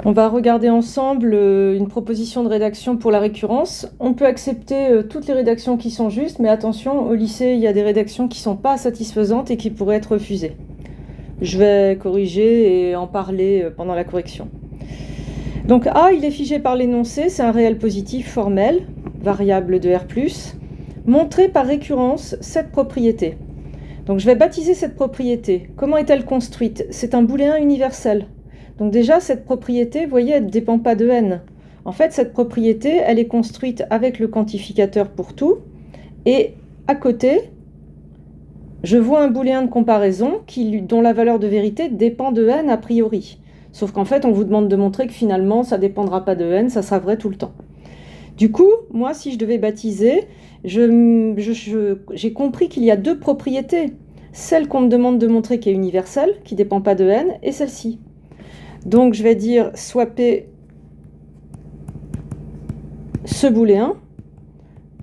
On va regarder ensemble une proposition de rédaction pour la récurrence. On peut accepter toutes les rédactions qui sont justes, mais attention, au lycée, il y a des rédactions qui ne sont pas satisfaisantes et qui pourraient être refusées. Je vais corriger et en parler pendant la correction. Donc A, il est figé par l'énoncé, c'est un réel positif formel, variable de R+, montré par récurrence cette propriété. Donc je vais baptiser cette propriété. Comment est-elle construite? C'est un booléen universel. Donc déjà, cette propriété, vous voyez, elle ne dépend pas de n. En fait, cette propriété, elle est construite avec le quantificateur pour tout. Et à côté, je vois un booléen de comparaison dont la valeur de vérité dépend de n a priori. Sauf qu'en fait, on vous demande de montrer que finalement, ça ne dépendra pas de n, ça sera vrai tout le temps. Du coup, moi, si je devais baptiser, j'ai compris qu'il y a deux propriétés. Celle qu'on me demande de montrer qui est universelle, qui ne dépend pas de n, et celle-ci. Donc je vais dire soit P ce booléen,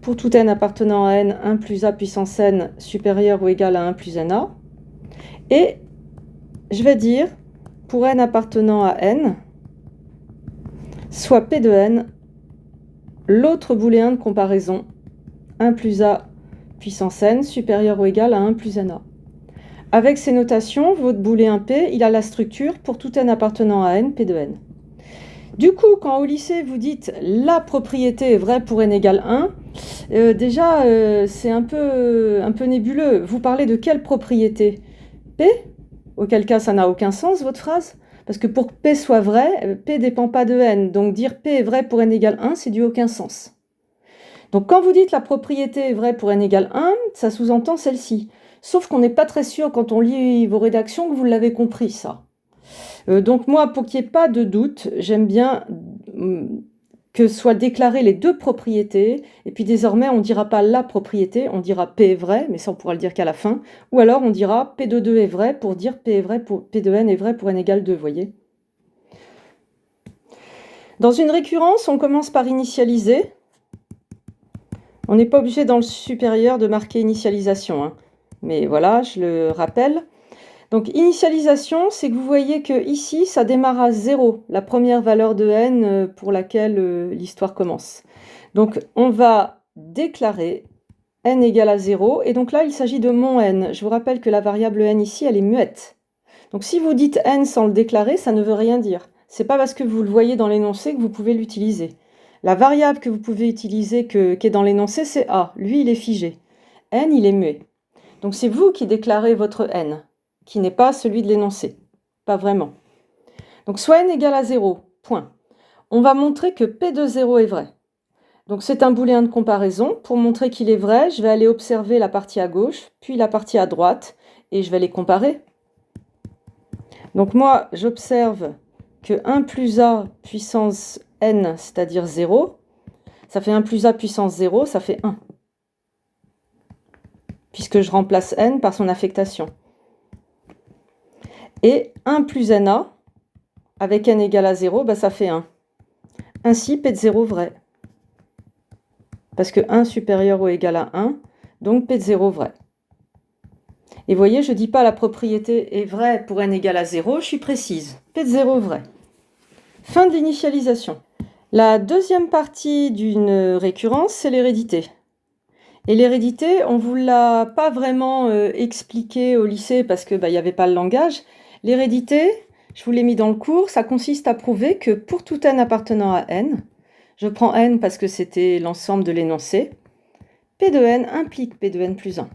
pour tout n appartenant à n, 1 plus a puissance n supérieur ou égal à 1 plus na. Et je vais dire, pour n appartenant à n, soit P de n, l'autre booléen de comparaison, 1 plus a puissance n supérieur ou égal à 1 plus na. Avec ces notations, votre booléen P, il a la structure pour tout n appartenant à n, P de n. Du coup, quand au lycée, vous dites la propriété est vraie pour n égale 1, c'est un peu nébuleux. Vous parlez de quelle propriété? P? Auquel cas, ça n'a aucun sens, votre phrase. Parce que pour que P soit vrai, P ne dépend pas de n. Donc dire P est vrai pour n égale 1, c'est du aucun sens. Donc quand vous dites la propriété est vraie pour n égale 1, ça sous-entend celle-ci. Sauf qu'on n'est pas très sûr quand on lit vos rédactions que vous l'avez compris, ça. Donc moi, pour qu'il n'y ait pas de doute, j'aime bien que soient déclarées les deux propriétés, et puis désormais on ne dira pas la propriété, on dira P est vrai, mais ça on pourra le dire qu'à la fin, ou alors on dira P de 2 est vrai pour dire P de n est vrai pour n égale 2, vous voyez. Dans une récurrence, on commence par initialiser. On n'est pas obligé dans le supérieur de marquer initialisation, hein. Mais voilà, je le rappelle. Donc initialisation, c'est que vous voyez que ici, ça démarre à 0, la première valeur de n pour laquelle l'histoire commence. Donc on va déclarer n égale à 0, et donc là, il s'agit de mon n. Je vous rappelle que la variable n ici, elle est muette. Donc si vous dites n sans le déclarer, ça ne veut rien dire. C'est pas parce que vous le voyez dans l'énoncé que vous pouvez l'utiliser. La variable que vous pouvez utiliser qui est dans l'énoncé, c'est a. Lui, il est figé. N, il est muet. Donc c'est vous qui déclarez votre n, qui n'est pas celui de l'énoncé. Pas vraiment. Donc soit n égale à 0, point. On va montrer que P de 0 est vrai. Donc c'est un booléen de comparaison. Pour montrer qu'il est vrai, je vais aller observer la partie à gauche, puis la partie à droite, et je vais les comparer. Donc moi, j'observe que 1 plus a puissance n, c'est-à-dire 0, ça fait 1 plus a puissance 0, ça fait 1. Puisque je remplace n par son affectation. Et 1 plus na, avec n égale à 0, ça fait 1. Ainsi, P de 0 vrai. Parce que 1 supérieur ou égal à 1, donc P de 0 vrai. Et vous voyez, je ne dis pas la propriété est vraie pour n égale à 0, je suis précise. P de 0 vrai. Fin de l'initialisation. La deuxième partie d'une récurrence, c'est l'hérédité. Et l'hérédité, on ne vous l'a pas vraiment expliqué au lycée parce qu'il n'y avait pas le langage. L'hérédité, je vous l'ai mis dans le cours, ça consiste à prouver que pour tout n appartenant à n, je prends n parce que c'était l'ensemble de l'énoncé, P de n implique P de n plus 1.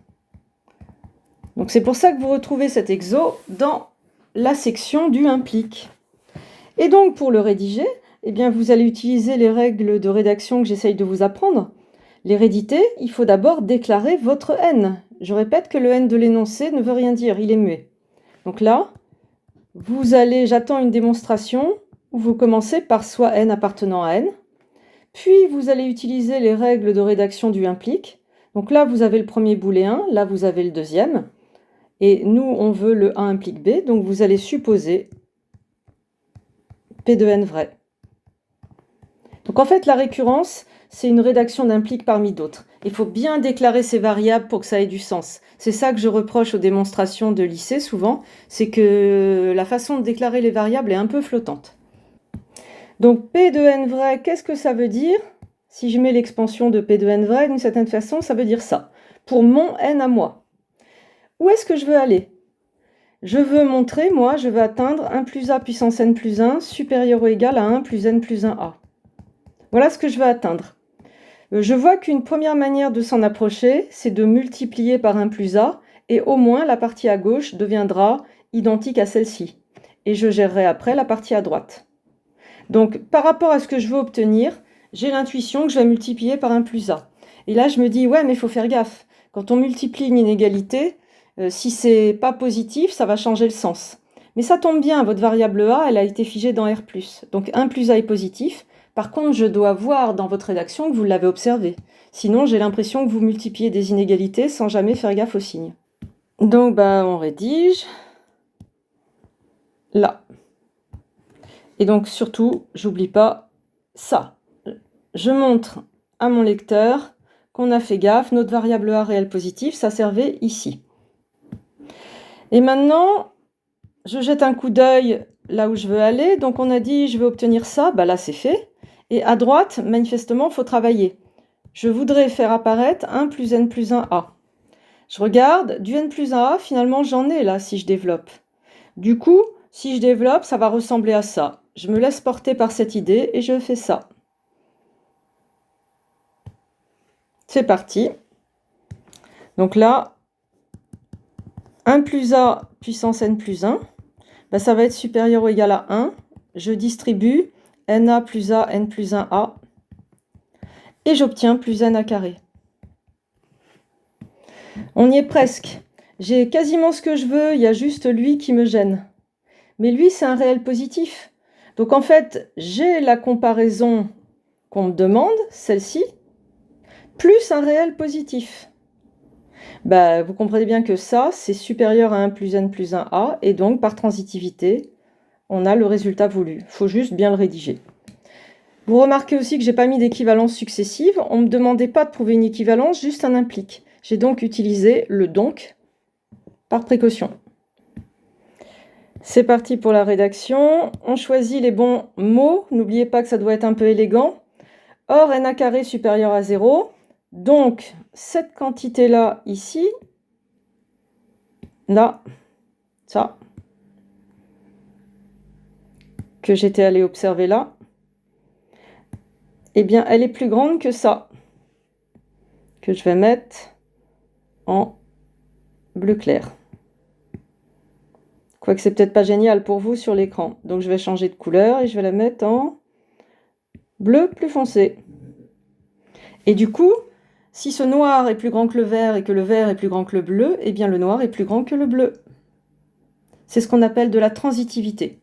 Donc c'est pour ça que vous retrouvez cet exo dans la section du implique. Et donc pour le rédiger, eh bien, vous allez utiliser les règles de rédaction que j'essaye de vous apprendre. L'hérédité, il faut d'abord déclarer votre n. Je répète que le n de l'énoncé ne veut rien dire, il est muet. Donc là, j'attends une démonstration où vous commencez par soit n appartenant à n, puis vous allez utiliser les règles de rédaction du implique. Donc là, vous avez le premier booléen, là, vous avez le deuxième. Et nous, on veut le A implique B, donc vous allez supposer P de n vrai. Donc en fait, la récurrence, c'est une rédaction d'implique parmi d'autres. Il faut bien déclarer ces variables pour que ça ait du sens. C'est ça que je reproche aux démonstrations de lycée souvent, c'est que la façon de déclarer les variables est un peu flottante. Donc P de n vrai, qu'est-ce que ça veut dire? Si je mets l'expansion de P de n vrai, d'une certaine façon, ça veut dire ça. Pour mon n à moi. Où est-ce que je veux aller? Je veux montrer, moi, je veux atteindre 1 plus a puissance n plus 1 supérieur ou égal à 1 plus n plus 1a. Voilà ce que je veux atteindre. Je vois qu'une première manière de s'en approcher, c'est de multiplier par 1 plus a, et au moins la partie à gauche deviendra identique à celle-ci. Et je gérerai après la partie à droite. Donc, par rapport à ce que je veux obtenir, j'ai l'intuition que je vais multiplier par 1 plus a. Et là, je me dis, ouais, mais il faut faire gaffe. Quand on multiplie une inégalité, si c'est pas positif, ça va changer le sens. Mais ça tombe bien, votre variable a, elle a été figée dans R+. Donc 1 plus a est positif. Par contre, je dois voir dans votre rédaction que vous l'avez observé. Sinon, j'ai l'impression que vous multipliez des inégalités sans jamais faire gaffe aux signes. Donc, on rédige. Là. Et donc, surtout, j'oublie pas ça. Je montre à mon lecteur qu'on a fait gaffe. Notre variable a réel positif, ça servait ici. Et maintenant, je jette un coup d'œil là où je veux aller. Donc, on a dit, je veux obtenir ça. Là, c'est fait. Et à droite, manifestement, il faut travailler. Je voudrais faire apparaître 1 plus n plus 1a. Je regarde, du n plus 1a, finalement, j'en ai là, si je développe. Du coup, si je développe, ça va ressembler à ça. Je me laisse porter par cette idée et je fais ça. C'est parti. Donc là, 1 plus a puissance n plus 1, ça va être supérieur ou égal à 1. Je distribue na plus a n plus 1a et j'obtiens plus n à carré. On y est presque. J'ai quasiment ce que je veux, il y a juste lui qui me gêne. Mais lui, c'est un réel positif. Donc en fait, j'ai la comparaison qu'on me demande, celle-ci, plus un réel positif. Vous comprenez bien que ça, c'est supérieur à 1 plus n plus 1a, et donc par transitivité, on a le résultat voulu. Il faut juste bien le rédiger. Vous remarquez aussi que je n'ai pas mis d'équivalence successive. On ne me demandait pas de prouver une équivalence, juste un implique. J'ai donc utilisé le donc par précaution. C'est parti pour la rédaction. On choisit les bons mots. N'oubliez pas que ça doit être un peu élégant. Or, n à carré supérieur à 0. Donc, cette quantité-là, ici, là, ça, que j'étais allé observer là, eh bien, elle est plus grande que ça, que je vais mettre en bleu clair. Quoique c'est peut-être pas génial pour vous sur l'écran. Donc, je vais changer de couleur et je vais la mettre en bleu plus foncé. Et du coup, si ce noir est plus grand que le vert et que le vert est plus grand que le bleu, eh bien le noir est plus grand que le bleu. C'est ce qu'on appelle de la transitivité.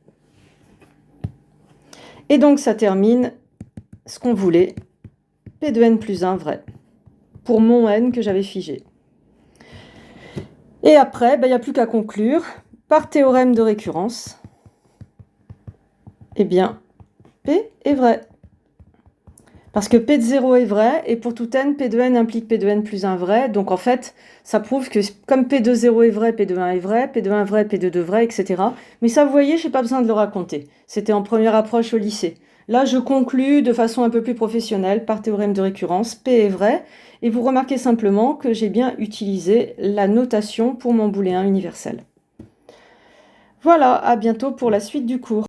Et donc ça termine ce qu'on voulait, P de n plus 1 vrai, pour mon n que j'avais figé. Et après, il n'y a plus qu'à conclure, par théorème de récurrence, eh bien, P est vrai. Parce que P de 0 est vrai, et pour tout n, P de n implique P de n plus 1 vrai. Donc en fait, ça prouve que comme P de 0 est vrai, P de 1 est vrai, P de 1 vrai, P de 2 vrai, etc. Mais ça, vous voyez, je n'ai pas besoin de le raconter. C'était en première approche au lycée. Là, je conclus de façon un peu plus professionnelle par théorème de récurrence. P est vrai. Et vous remarquez simplement que j'ai bien utilisé la notation pour mon booléen universel. Voilà, à bientôt pour la suite du cours.